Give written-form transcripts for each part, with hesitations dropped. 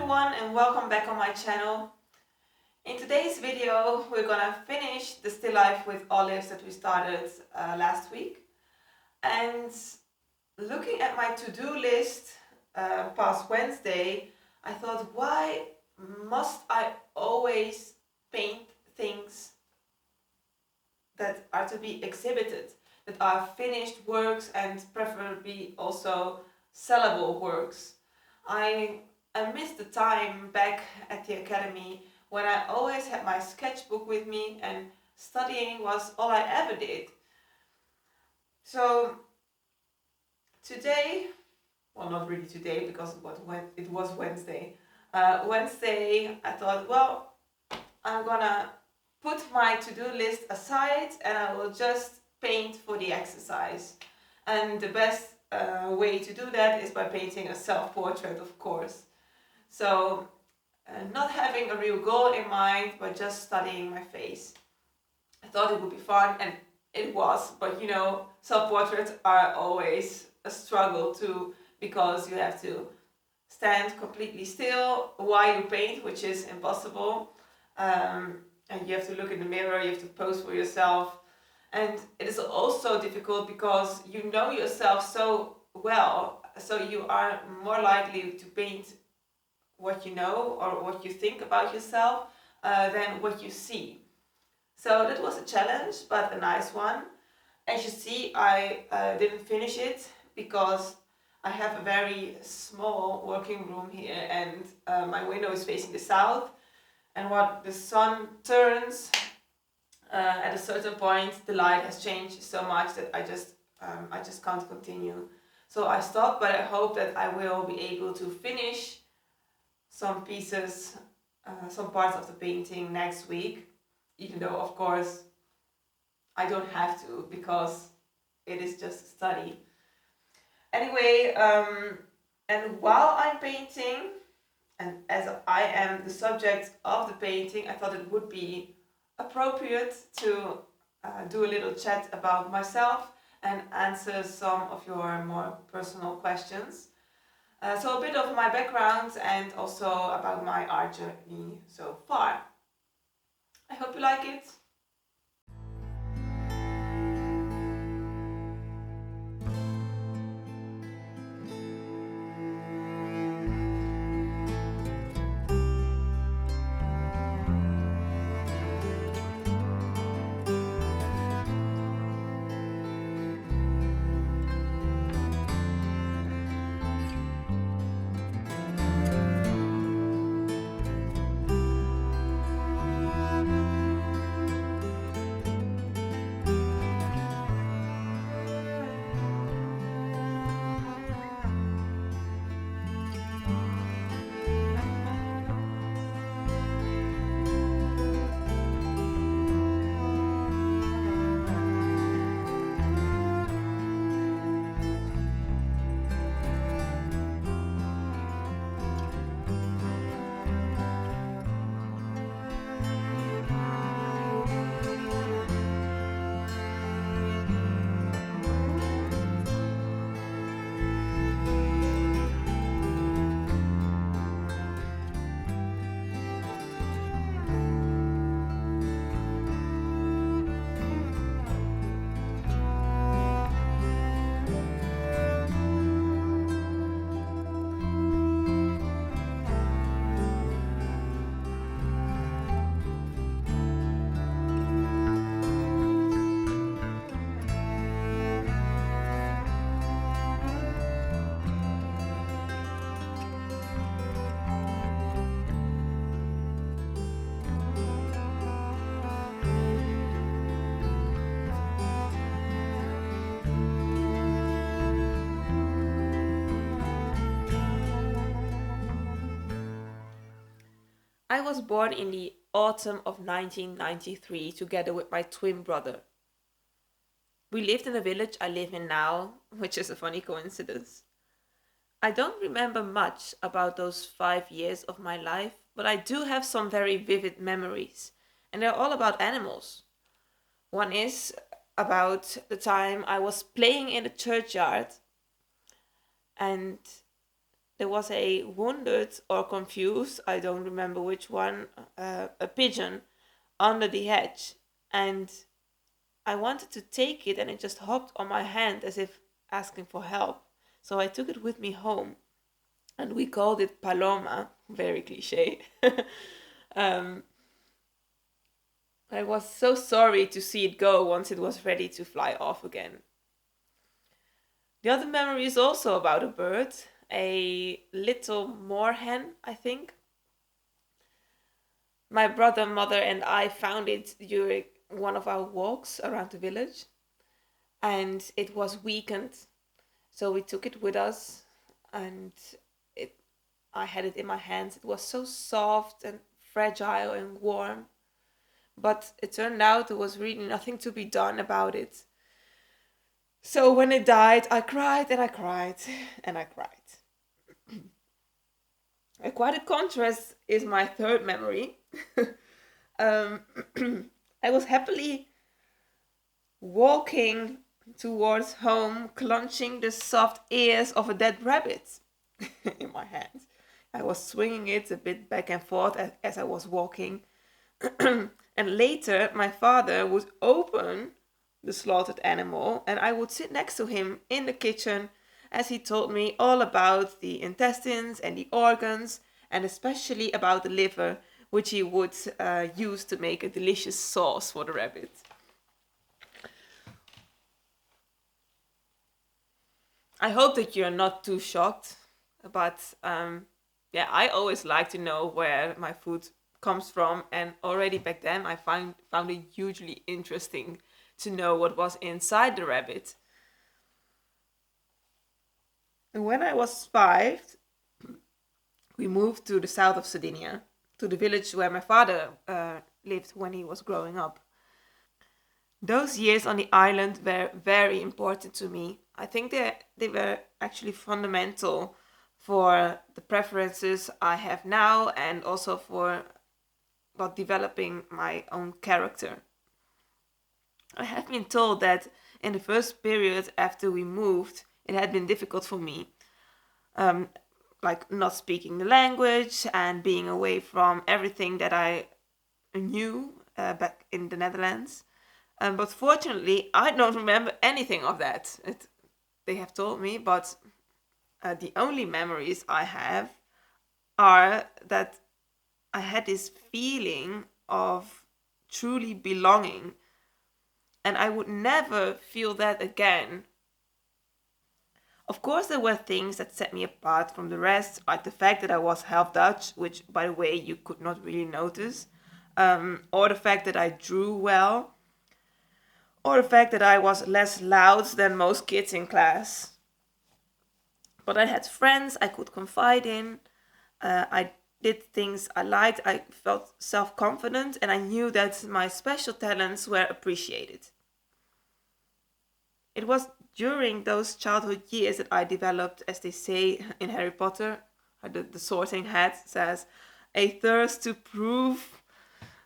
everyone and welcome back on my channel. In today's video we're gonna finish the still life with olives that we started last week. And looking at my to-do list past Wednesday, I thought, why must I always paint things that are to be exhibited, that are finished works and preferably also sellable works? I missed the time back at the academy when I always had my sketchbook with me and studying was all I ever did. So today, well, not really today because it was Wednesday. Wednesday I thought, well, I'm gonna put my to-do list aside and I will just paint for the exercise. And the best way to do that is by painting a self-portrait, of course. So not having a real goal in mind, but just studying my face. I thought it would be fun, and it was, but you know, self-portraits are always a struggle too, because you have to stand completely still while you paint, which is impossible. And you have to look in the mirror, you have to pose for yourself. And it is also difficult because you know yourself so well, so you are more likely to paint what you know or what you think about yourself than what you see. So that was a challenge, but a nice one. As you see, I didn't finish it because I have a very small working room here and my window is facing the south. And when the sun turns, at a certain point, the light has changed so much that I just can't continue. So I stopped, but I hope that I will be able to finish some pieces, some parts of the painting next week, even though, of course, I don't have to because it is just a study. Anyway, and while I'm painting, and as I am the subject of the painting, I thought it would be appropriate to do a little chat about myself and answer some of your more personal questions. So a bit of my background and also about my art journey so far. I hope you like it. I was born in the autumn of 1993 together with my twin brother. We lived in the village I live in now, which is a funny coincidence. I don't remember much about those 5 years of my life, but I do have some very vivid memories, and they're all about animals. One is about the time I was playing in the churchyard and there was a wounded or confused, I don't remember which one, a pigeon under the hedge. And I wanted to take it and it just hopped on my hand as if asking for help. So I took it with me home and we called it Paloma, very cliche. um, I was so sorry to see it go once it was ready to fly off again. The other memory is also about a bird, a little moorhen, I think. My brother, mother, and I found it during one of our walks around the village, and it was weakened, so we took it with us, and it, I had it in my hands. It was so soft and fragile and warm, but it turned out there was really nothing to be done about it. So when it died, I cried and I cried and I cried. Quite a contrast is my third memory. um, I was happily walking towards home, clutching the soft ears of a dead rabbit in my hands. I was swinging it a bit back and forth as I was walking. And later, my father would open the slaughtered animal and I would sit next to him in the kitchen as he told me all about the intestines and the organs, and especially about the liver, which he would use to make a delicious sauce for the rabbit. I hope that you're not too shocked, but yeah, I always like to know where my food comes from, and already back then I found it hugely interesting to know what was inside the rabbit. And when I was 5, we moved to the south of Sardinia, to the village where my father lived when he was growing up. Those years on the island were very important to me. I think they were actually fundamental for the preferences I have now and also for developing my own character. I have been told that in the first period after we moved, it had been difficult for me, um, like not speaking the language and being away from everything that I knew back in the Netherlands. But fortunately, I don't remember anything of that. They have told me, but the only memories I have are that I had this feeling of truly belonging, and I would never feel that again. Of course, there were things that set me apart from the rest, like the fact that I was half Dutch, which, by the way, you could not really notice, or the fact that I drew well, or the fact that I was less loud than most kids in class. But I had friends I could confide in. I did things I liked. I felt self confident, and I knew that my special talents were appreciated. It was during those childhood years that I developed, as they say in Harry Potter, the sorting hat says, a thirst to prove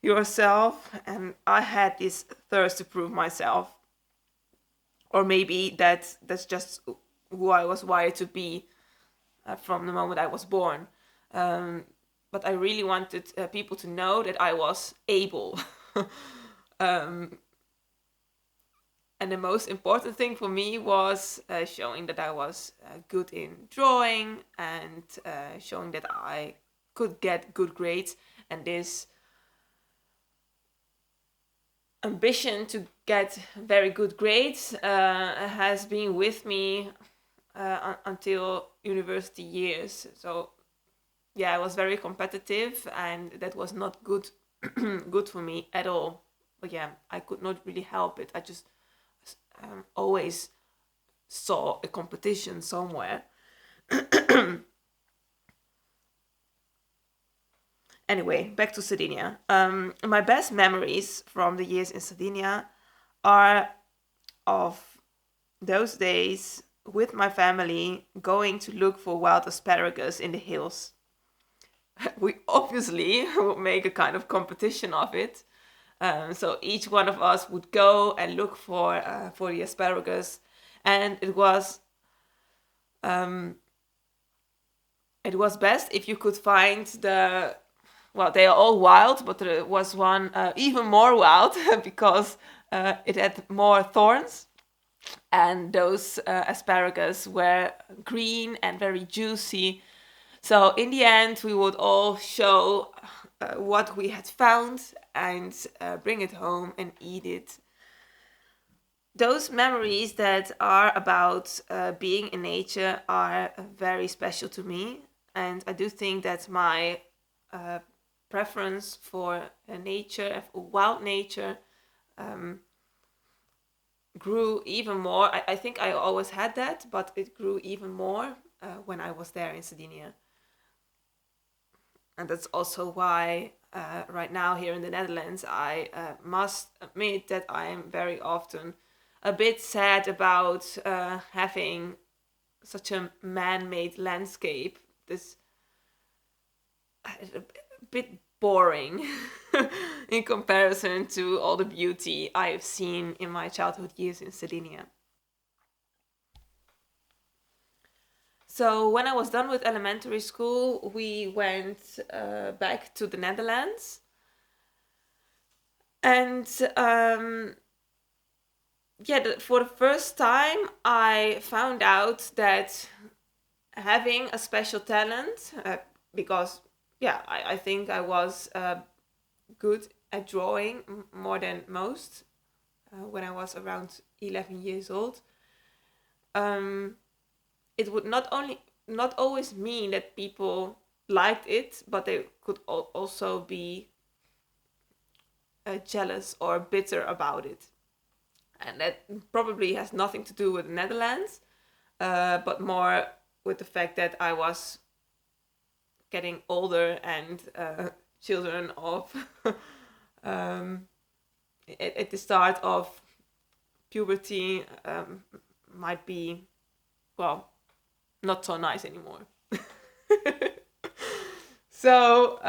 yourself, and I had this thirst to prove myself. Or maybe that's just who I was wired to be from the moment I was born. But I really wanted people to know that I was able. um, and the most important thing for me was showing that I was good in drawing and showing that I could get good grades. And this ambition to get very good grades has been with me until university years. So yeah, I was very competitive, and that was not good good for me at all. But yeah, I could not really help it. I just always saw a competition somewhere. Anyway, back to Sardinia. My best memories from the years in Sardinia are of those days with my family going to look for wild asparagus in the hills. We obviously would make a kind of competition of it. So each one of us would go and look for the asparagus, and it was it was best if you could find well, they are all wild, but there was one even more wild because it had more thorns, and those asparagus were green and very juicy. So in the end, we would all show what we had found and bring it home and eat it. Those memories that are about being in nature are very special to me, and I do think that my preference for nature, wild nature, grew even more. I think I always had that, but it grew even more when I was there in Sardinia. And that's also why right now here in the Netherlands, I must admit that I am very often a bit sad about having such a man-made landscape. This a bit boring in comparison to all the beauty I have seen in my childhood years in Sardinia. So when I was done with elementary school, we went back to the Netherlands, and for the first time, I found out that having a special talent, because I think I was good at drawing more than most when I was around 11 years old. It would not always mean that people liked it, but they could also be jealous or bitter about it. And that probably has nothing to do with the Netherlands, but more with the fact that I was getting older and children of at the start of puberty might be, well, not so nice anymore. So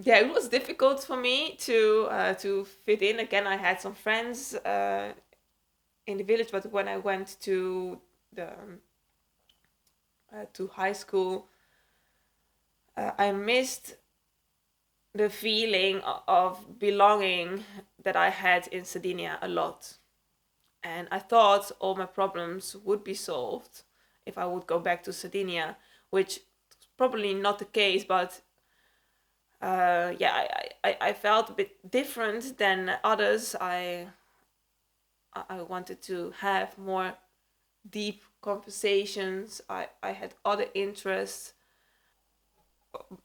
it was difficult for me to fit in. Again, I had some friends in the village, but when I went to the to high school, I missed the feeling of belonging that I had in Sardinia a lot. And I thought all my problems would be solved if I would go back to Sardinia, which is probably not the case, but I felt a bit different than others. I wanted to have more deep conversations. I had other interests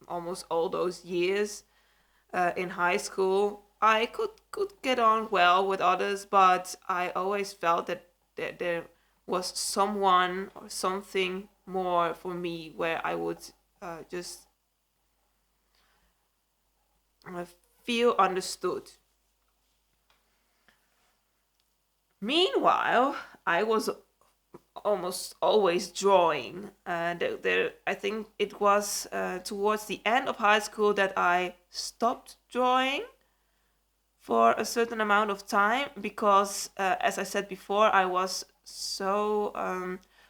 almost all those years in high school. I could get on well with others, but I always felt that there was someone or something more for me where I would just feel understood. Meanwhile, I was almost always drawing. I think it was towards the end of high school that I stopped drawing for a certain amount of time because, as I said before, I was so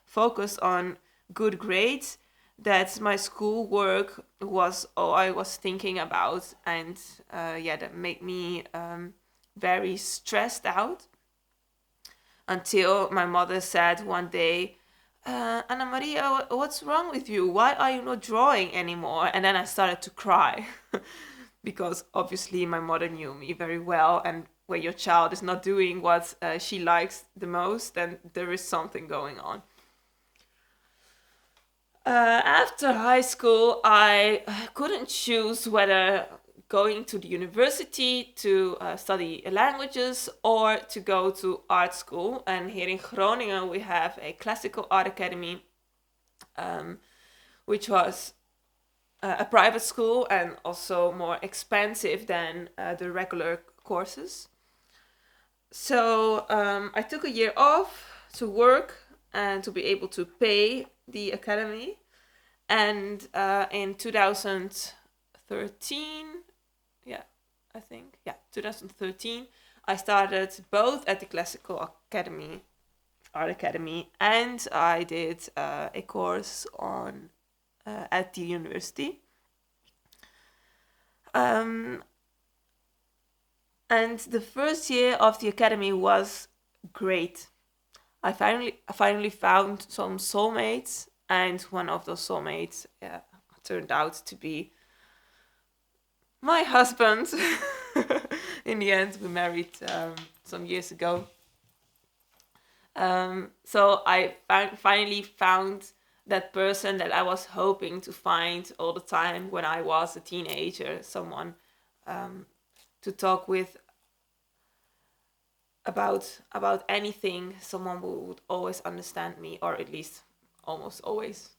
focused on good grades that my schoolwork was all I was thinking about, and that made me very stressed out. Until my mother said one day, Anna Maria, what's wrong with you? Why are you not drawing anymore? And then I started to cry because obviously my mother knew me very well. And when your child is not doing what she likes the most, then there is something going on. After high school, I couldn't choose whether going to the university to study languages or to go to art school. And here in Groningen we have a classical art academy, which was a private school and also more expensive than the regular courses. So I took a year off to work and to be able to pay the academy. And in 2013, 2013, I started both at the Classical Academy art academy, and I did a course on at the university. And the first year of the academy was great. I finally found some soulmates, and one of those soulmates turned out to be my husband. In the end, we married some years ago. So I finally found that person that I was hoping to find all the time when I was a teenager, someone to talk with about anything, someone who would always understand me, or at least almost always.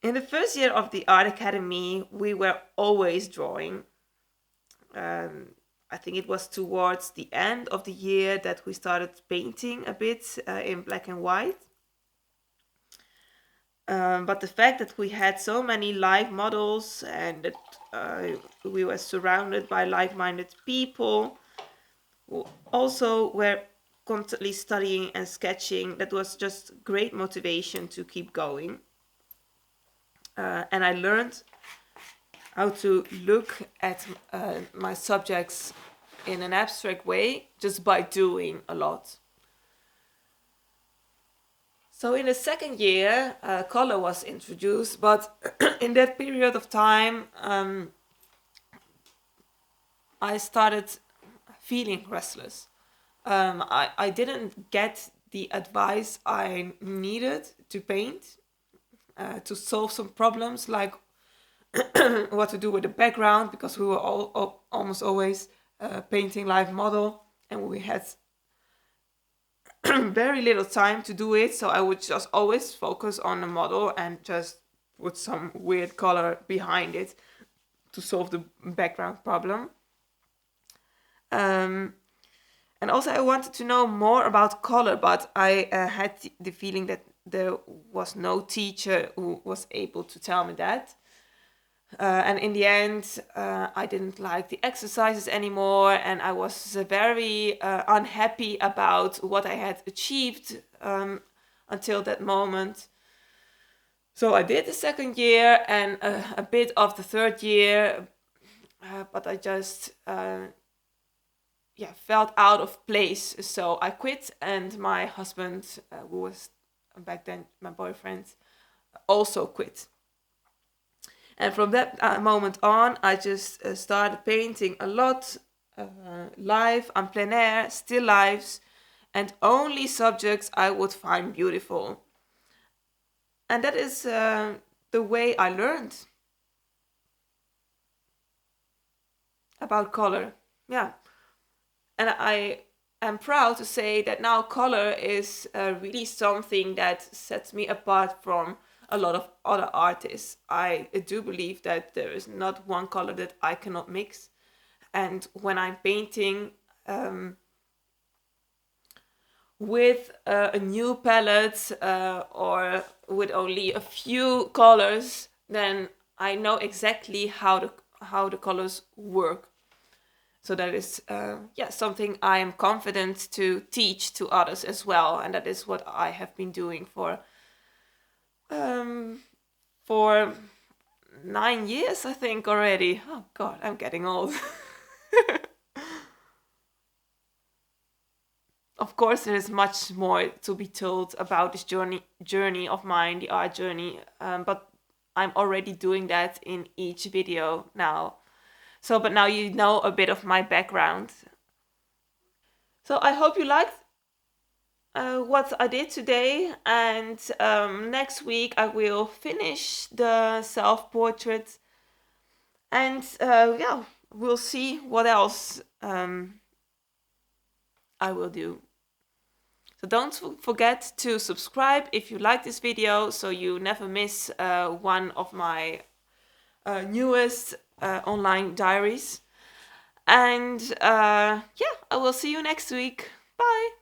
In the first year of the art academy, we were always drawing. I think it was towards the end of the year that we started painting a bit in black and white. But the fact that we had so many live models and that we were surrounded by like-minded people who also were constantly studying and sketching, that was just great motivation to keep going. And I learned how to look at my subjects in an abstract way just by doing a lot. So in the second year, color was introduced, but in that period of time, I started feeling restless. I didn't get the advice I needed to paint, to solve some problems like what to do with the background, because we were almost always painting live model, and we had very little time to do it, so I would just always focus on the model and just put some weird color behind it to solve the background problem. And also I wanted to know more about color, but I had the feeling that there was no teacher who was able to tell me that. And in the end, I didn't like the exercises anymore, and I was very unhappy about what I had achieved until that moment. So I did the second year and a bit of the third year, but I just felt out of place. So I quit, and my husband, who was back then my boyfriend, also quit. And from that moment on, I just started painting a lot, live, en plein air, still lifes, and only subjects I would find beautiful. And that is the way I learned about color. Yeah. And I am proud to say that now color is really something that sets me apart from a lot of other artists. I do believe that there is not one color that I cannot mix. And when I'm painting with a new palette or with only a few colors, then I know exactly how the colors work. So that is something I am confident to teach to others as well, and that is what I have been doing for 9 years, I think, already. Oh God, I'm getting old. Of course, there is much more to be told about this journey of mine, the art journey, but I'm already doing that in each video now. So, but now you know a bit of my background. So I hope you liked what I did today, and next week I will finish the self-portrait, and we'll see what else I will do. So don't forget to subscribe if you like this video, so you never miss one of my newest online diaries. And I will see you next week. Bye!